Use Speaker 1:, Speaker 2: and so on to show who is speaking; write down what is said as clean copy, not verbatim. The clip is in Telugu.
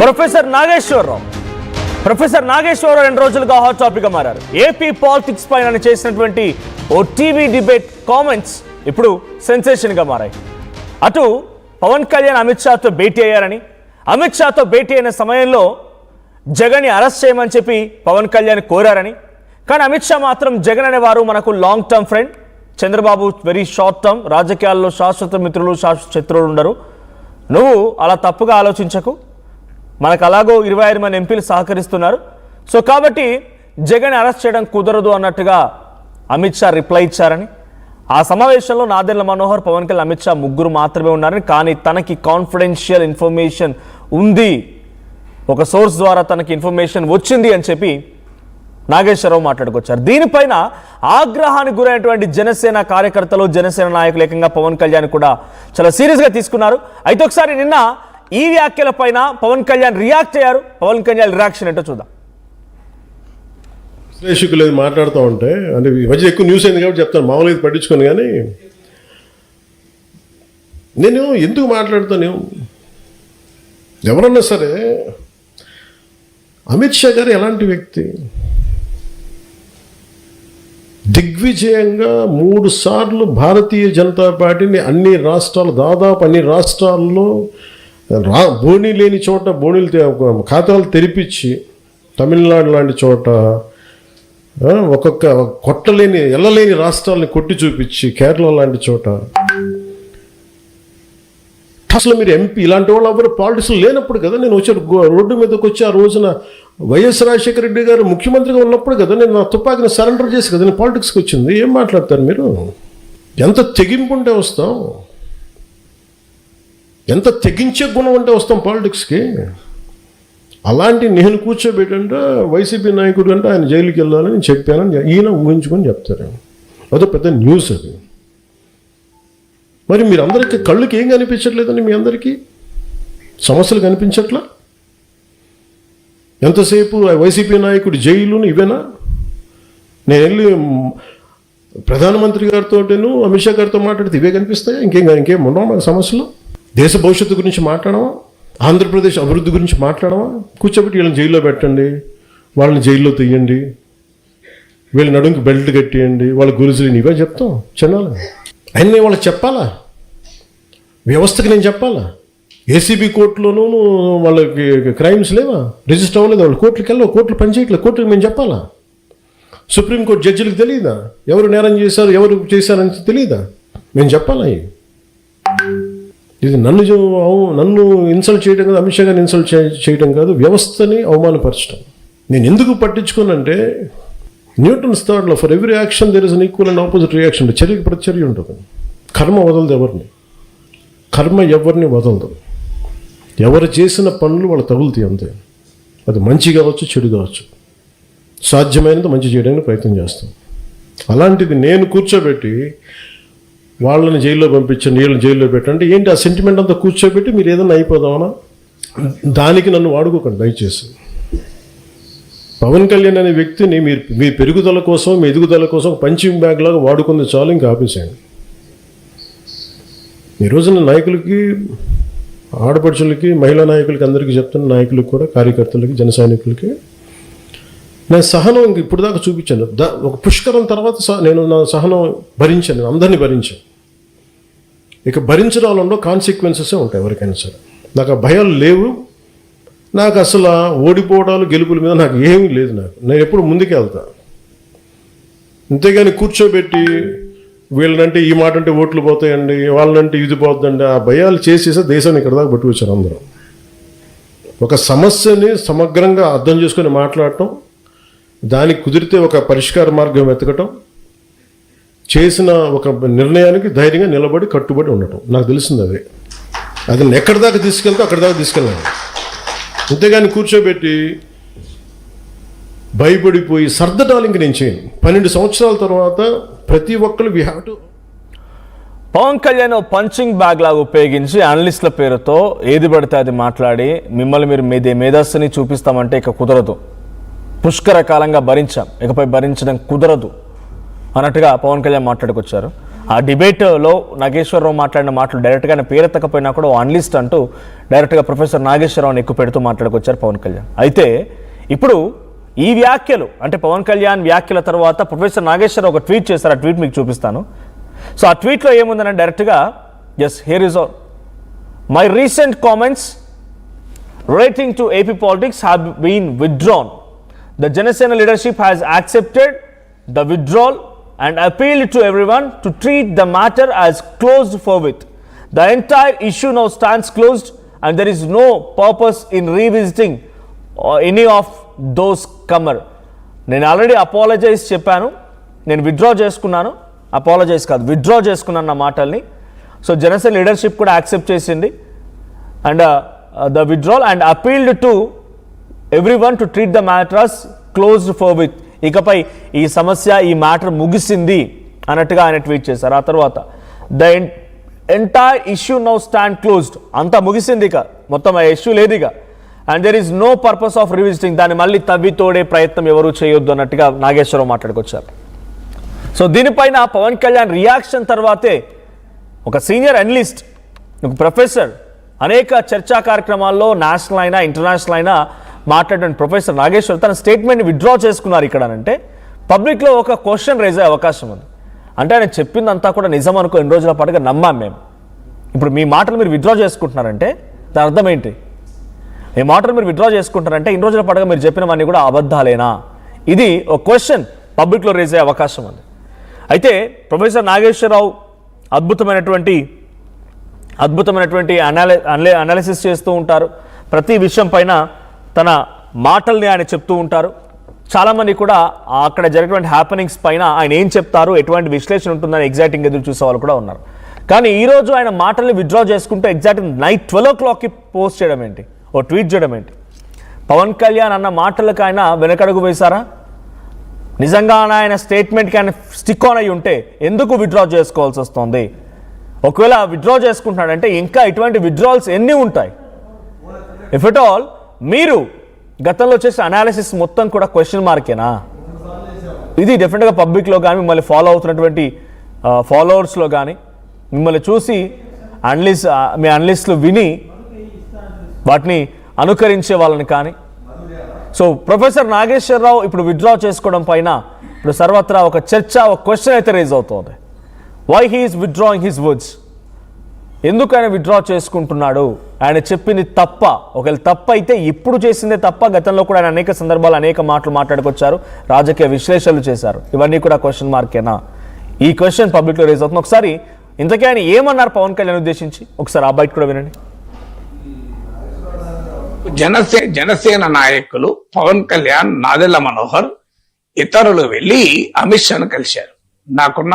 Speaker 1: ప్రొఫెసర్ నాగేశ్వరరావు 2 రోజులుగా హాట్ టాపిక్ గా మారారు. ఏపీ పాలిటిక్స్ పైన చేసినటువంటి ఓ టీవీ డిబేట్ కామెంట్స్ ఇప్పుడు సెన్సేషన్ గా మారాయి. అటు పవన్ కళ్యాణ్ అమిత్ షాతో భేటీ అయ్యారని, అమిత్ షాతో భేటీ అయిన సమయంలో జగన్ని అరెస్ట్ చేయమని చెప్పి పవన్ కళ్యాణ్ కోరారని, కానీ అమిత్ షా మాత్రం జగన్ అనేవారు మనకు long term friend, Chandrababu very short term, రాజకీయాల్లో శాశ్వత మిత్రులు శాశ్వత శత్రువులు ఉండరు, నువ్వు అలా తప్పుగా ఆలోచించకు, మనకు అలాగో 25 మంది ఎంపీలు సహకరిస్తున్నారు, సో కాబట్టి జగన్ అరెస్ట్ చేయడం కుదరదు అన్నట్టుగా అమిత్ షా రిప్లై ఇచ్చారని, ఆ సమావేశంలో నాదెండ్ల మనోహర్, పవన్ కళ్యాణ్, అమిత్ షా ముగ్గురు మాత్రమే ఉన్నారని, కానీ తనకి కాన్ఫిడెన్షియల్ ఇన్ఫర్మేషన్ ఉంది, ఒక సోర్స్ ద్వారా తనకి ఇన్ఫర్మేషన్ వచ్చింది అని చెప్పి నాగేశ్వరరావు మాట్లాడుకొచ్చారు. దీనిపైన ఆగ్రహానికి గురైనటువంటి జనసేన కార్యకర్తలు, జనసేన నాయకులు ఏకంగా పవన్ కళ్యాణ్ కూడా చాలా సీరియస్గా తీసుకున్నారు. అయితే ఒకసారి నిన్న ఈ వ్యాఖ్యల పైన పవన్ కళ్యాణ్ రియాక్ట్ అయ్యారు. పవన్ కళ్యాణ్ రియాక్షన్ ఏంటో చూద్దాం.
Speaker 2: విశ్లేషకులు మాట్లాడుతూ ఉంటే, అంటే ఈ మధ్య ఎక్కువ న్యూస్ అయింది కాబట్టి చెప్తాను, మామూలుగా ఇది పట్టించుకోను. కానీ నేను ఎందుకు మాట్లాడుతాను, ఎవరన్నా సరే అమిత్ షా గారు ఎలాంటి వ్యక్తి, దిగ్విజయంగా 3 సార్లు భారతీయ జనతా పార్టీని అన్ని రాష్ట్రాలు, దాదాపు అన్ని రాష్ట్రాల్లో బోణీ లేని చోట బోణీలు ఖాతాలు తెరిపించి, తమిళనాడు లాంటి చోట ఒక్కొక్క కొట్టలేని ఎల్లలేని రాష్ట్రాలని కొట్టి చూపించి, కేరళ లాంటి చోట అసలు మీరు ఎంపీ ఇలాంటి వాళ్ళు ఎవరు పాలిటిక్స్లో లేనప్పుడు కదా నేను వచ్చి రోడ్డు మీదకి వచ్చి, ఆ రోజున వైఎస్ రాజశేఖర రెడ్డి గారు ముఖ్యమంత్రిగా ఉన్నప్పుడు కదా నేను నా తుపాకిని సరెండర్ చేసి కదా నేను పాలిటిక్స్కి వచ్చింది. ఏం మాట్లాడతారు మీరు? ఎంత తెగింపు ఉంటే వస్తాం, ఎంత తెగించే గుణం ఉంటే వస్తాం పాలిటిక్స్కి. అలాంటి నేను కూర్చోబెట్టంటే వైసీపీ నాయకుడు అంటే ఆయన జైలుకి వెళ్ళాలని చెప్పానని ఈయన ఊహించుకొని చెప్తారు. అదో పెద్ద న్యూస్ అది. మరి మీరందరికీ కళ్ళుకి ఏం కనిపించట్లేదండి? మీ అందరికీ సమస్యలు కనిపించట్లా? ఎంతసేపు వైసీపీ నాయకుడు జైలును ఇవేనా? నేను వెళ్ళి ప్రధానమంత్రి గారితోటేను అమిత్ షా గారితో మాట్లాడితే ఇవే కనిపిస్తాయా? ఇంకేం ఉండవు మన సమస్యలు? దేశ భవిష్యత్తు గురించి మాట్లాడమా? ఆంధ్రప్రదేశ్ అభివృద్ధి గురించి మాట్లాడమా? కూర్చోబెట్టి వీళ్ళని జైల్లో పెట్టండి, వాళ్ళని జైల్లో తీయండి, వీళ్ళ నడుంకి బెల్ట్ కట్టేయండి, వాళ్ళ గురుజులు ఇవే చెప్తాం చిన్నాల. అన్నీ వాళ్ళకి చెప్పాలా? వ్యవస్థకి నేను చెప్పాలా? ఏసీబీ కోర్టులోనూ వాళ్ళకి క్రైమ్స్ లేవా, రిజిస్టర్ అవ్వలేదు, వాళ్ళు కోర్టుకి వెళ్ళవు, కోర్టులు పనిచేయట్లేదు, కోర్టుకి మేము చెప్పాలా? సుప్రీంకోర్టు జడ్జిలకు తెలియదా ఎవరు నేరం చేశారు, ఎవరు చేశారని తెలియదా? మేము చెప్పాలా? ఇది నన్ను ఇన్సల్ట్ చేయడం కాదు, అమిత్ షా గారిని ఇన్సల్ట్ చేయడం కాదు, వ్యవస్థని అవమానపరచడం. నేను ఎందుకు పట్టించుకోనంటే, Newton's third law, for every action there is an equal and opposite reaction. చర్యకి ప్రతిచర్య ఉంటుంది. కర్మ వదలదు ఎవరిని, కర్మ ఎవరిని వదలదు. ఎవరు చేసిన పనులు వాళ్ళు తగులుతాయి అంతే. అది మంచి కావచ్చు, చెడు కావచ్చు, సాధ్యమైనంత మంచి చేయడానికి ప్రయత్నం చేస్తాం. అలాంటిది నేను కూర్చోబెట్టి వాళ్ళని జైల్లో పంపించండి, వీళ్ళని జైల్లో పెట్టండి, ఏంటి ఆ సెంటిమెంట్ అంతా కూర్చోబెట్టి మీరు ఏదైనా అయిపోదామనా? దానికి నన్ను వాడుకోకండి దయచేసి. పవన్ కళ్యాణ్ అనే వ్యక్తిని మీ పెరుగుదల కోసం, మీ ఎదుగుదల కోసం పంచింగ్ బ్యాగ్ లాగా వాడుకుంది చాలు, ఇంకా ఆపేసేయండి. ఈ రోజున నాయకులకి, ఆడపడుచులకి, మహిళా నాయకులకి, అందరికీ చెప్తున్న నాయకులకు కూడా, కార్యకర్తలకి, జన సైనికులకి నేను సహనం ఇంక ఇప్పుడు దాకా చూపించాను. ఒక పుష్కరం తర్వాత నేను నా సహనం భరించాను, అందరినీ భరించాను. ఇక భరించడంలో కాన్సిక్వెన్సెసే ఉంటాయి ఎవరికైనా సరే. నాకు ఆ భయాలు లేవు. నాకు అసలు ఓడిపోవడాలు, గెలుపుల మీద నాకు ఏమీ లేదు. నేను ఎప్పుడు ముందుకే వెళ్తా. అంతేగాని కూర్చోబెట్టి వీళ్ళనంటే ఈ మాట అంటే ఓట్లు పోతాయండి, వాళ్ళనంటే ఇది పోతుందండి, ఆ భయాలు చేసేసే దేశాన్ని ఇక్కడ దాకా పట్టుకొచ్చారు అందరూ. ఒక సమస్యని సమగ్రంగా అర్థం చేసుకొని మాట్లాడటం, దానికి కుదిరితే ఒక పరిష్కార మార్గం వెతకటం, చేసిన ఒక నిర్ణయానికి ధైర్యంగా నిలబడి కట్టుబడి ఉండటం, నాకు తెలిసింది అదే. అది ఎక్కడి దాకా తీసుకెళ్తే అక్కడి దాకా తీసుకెళ్ళాను. అంతేగాని కూర్చోబెట్టి భయపడిపోయి సర్దటాలు ఇంక నేను చేయను. 12 సంవత్సరాల తర్వాత ప్రతి ఒక్కరు we have to.
Speaker 1: Pawan Kalyan punching bag లాగా ఉపయోగించి అనలిస్టుల పేరుతో ఏది పడితే అది మాట్లాడి మిమ్మల్ని మీరు మేధస్సుని చూపిస్తామంటే ఇక కుదరదు, పుష్కర కాలంగా భరించాం, ఇకపై భరించడం కుదరదు అన్నట్టుగా పవన్ కళ్యాణ్ మాట్లాడుకొచ్చారు. ఆ డిబేట్లో నాగేశ్వరరావు మాట్లాడిన మాటలు డైరెక్ట్గా ఆయన పేరెత్తకపోయినా కూడా అనలిస్ట్ అంటూ డైరెక్ట్గా ప్రొఫెసర్ నాగేశ్వరరావుని ఎక్కువ పెడుతూ మాట్లాడుకొచ్చారు పవన్ కళ్యాణ్. అయితే ఇప్పుడు ఈ వ్యాఖ్యలు అంటే పవన్ కళ్యాణ్ వ్యాఖ్యల తర్వాత ప్రొఫెసర్ నాగేశ్వరరావు ఒక ట్వీట్ చేశారు. ఆ ట్వీట్ మీకు చూపిస్తాను. సో ఆ ట్వీట్లో ఏముందని డైరెక్ట్గా yes here is my recent comments relating to AP politics have been withdrawn. The Janasena leadership has accepted the withdrawal and appealed to everyone to treat the matter as closed forthwith. The entire issue now stands closed and there is no purpose in revisiting any of those comer. నేను ఆల్రెడీ అపాలజైజ్ చెప్పాను, నేను విత్డ్రా చేసుకున్నాను, అపాలజైజ్ కాదు విత్డ్రా చేసుకున్నాను నా మాటల్ని. సో జనసేన లీడర్షిప్ కూడా యాక్సెప్ట్ చేసింది and the withdrawal and appealed to everyone to treat the matter as closed forthwith. ఇకపై ఈ సమస్య ఈ మ్యాటర్ ముగిసింది అన్నట్టుగా ఆయన ట్వీట్ చేశారు. ఆ తర్వాత the entire issue now stand closed, అంతా ముగిసింది, ఇక మొత్తం ఆ ఇష్యూ లేదు ఇక. And there is no purpose of revisiting, దాన్ని మళ్ళీ తవ్వి తోడే ప్రయత్నం ఎవరు చేయొద్దు అన్నట్టుగా నాగేశ్వరరావు మాట్లాడుకొచ్చారు. సో దీనిపైన పవన్ కళ్యాణ్ రియాక్షన్ తర్వాతే ఒక సీనియర్ అనలిస్ట్, ఒక ప్రొఫెసర్, అనేక చర్చా కార్యక్రమాల్లో నేషనల్ అయినా ఇంటర్నేషనల్ అయినా మాట్లాడిన ప్రొఫెసర్ నాగేశ్వర్ తన స్టేట్మెంట్ని విత్డ్రా చేసుకున్నారు ఇక్కడ అంటే పబ్లిక్లో ఒక క్వశ్చన్ రైజ్ అయ్యే అవకాశం ఉంది. అంటే ఆయన చెప్పిందంతా కూడా నిజం అనుకో ఎన్ని రోజుల పాటుగా నమ్మాం మేము. ఇప్పుడు మీ మాటలు మీరు విత్డ్రా చేసుకుంటున్నారంటే దాని అర్థం ఏంటి? మీ మాటలు మీరు విత్డ్రా చేసుకుంటారంటే ఇన్ని రోజుల పాటుగా మీరు చెప్పినవన్నీ కూడా అబద్ధాలేనా? ఇది ఒక క్వశ్చన్ పబ్లిక్లో రైజ్ అయ్యే అవకాశం ఉంది. అయితే ప్రొఫెసర్ నాగేశ్వరరావు అద్భుతమైనటువంటి అనాలిసిస్ చేస్తూ ఉంటారు. ప్రతి విషయం పైన తన మాటల్ని ఆయన చెప్తూ ఉంటారు. చాలామంది కూడా అక్కడ జరిగినటువంటి హ్యాపెనింగ్స్ పైన ఆయన ఏం చెప్తారు, ఎటువంటి విశ్లేషణ ఉంటుందని ఎగ్జాక్టింగ్ ఎదురు చూసే వాళ్ళు కూడా ఉన్నారు. కానీ ఈరోజు ఆయన మాటల్ని విత్డ్రా చేసుకుంటూ ఎగ్జాక్ట్ నైట్ 12 o'clockకి పోస్ట్ చేయడం ఏంటి, ఓ ట్వీట్ చేయడం ఏంటి? పవన్ కళ్యాణ్ అన్న మాటలకు ఆయన వెనకడుగు వేశారా? నిజంగా ఆయన స్టేట్మెంట్కి ఆయన స్టిక్ ఆన్ అయ్యి ఉంటే ఎందుకు విత్డ్రా చేసుకోవాల్సి వస్తుంది? ఒకవేళ విత్డ్రా చేసుకుంటున్నాడంటే ఇంకా ఇటువంటి విత్డ్రాల్స్ ఎన్ని ఉంటాయి? ఇఫ్ ఇట్ ఆల్ మీరు గతంలో చేసిన అనాలిసిస్ మొత్తం కూడా క్వశ్చన్ మార్కేనా? ఇది డెఫినెట్గా పబ్లిక్లో కానీ మిమ్మల్ని ఫాలో అవుతున్నటువంటి ఫాలోవర్స్లో కానీ మిమ్మల్ని చూసి మీ అనలిస్టులు విని వాటిని అనుకరించే వాళ్ళని కానీ. సో ప్రొఫెసర్ నాగేశ్వరరావు ఇప్పుడు విత్డ్రా చేసుకోవడం పైన ఇప్పుడు సర్వత్రా ఒక చర్చ, ఒక క్వశ్చన్ అయితే రేజ్ అవుతుంది. Why he is withdrawing his words? ఎందుకు ఆయన విత్డ్రా చేసుకుంటున్నాడు? ఆయన చెప్పింది తప్ప, ఒకవేళ తప్ప అయితే ఇప్పుడు చేసిందే తప్ప, గతంలో కూడా ఆయన అనేక సందర్భాలు అనేక మాటలు మాట్లాడుకొచ్చారు, రాజకీయ విశ్లేషణలు చేశారు. ఇవన్నీ కూడా క్వశ్చన్ మార్కేనా? ఈ క్వశ్చన్ పబ్లిక్లో రేజ్ అవుతుంది. ఒకసారి ఇంతకీ ఆయన ఏమన్నారు పవన్ కళ్యాణ్ ఉద్దేశించి ఒకసారి ఆ బయట కూడా వినండి.
Speaker 3: జనసేన నాయకులు పవన్ కళ్యాణ్, నాదెళ్ల మనోహర్ ఇతరులు వెళ్లి అమిత్ షాను కలిశారు. నాకున్న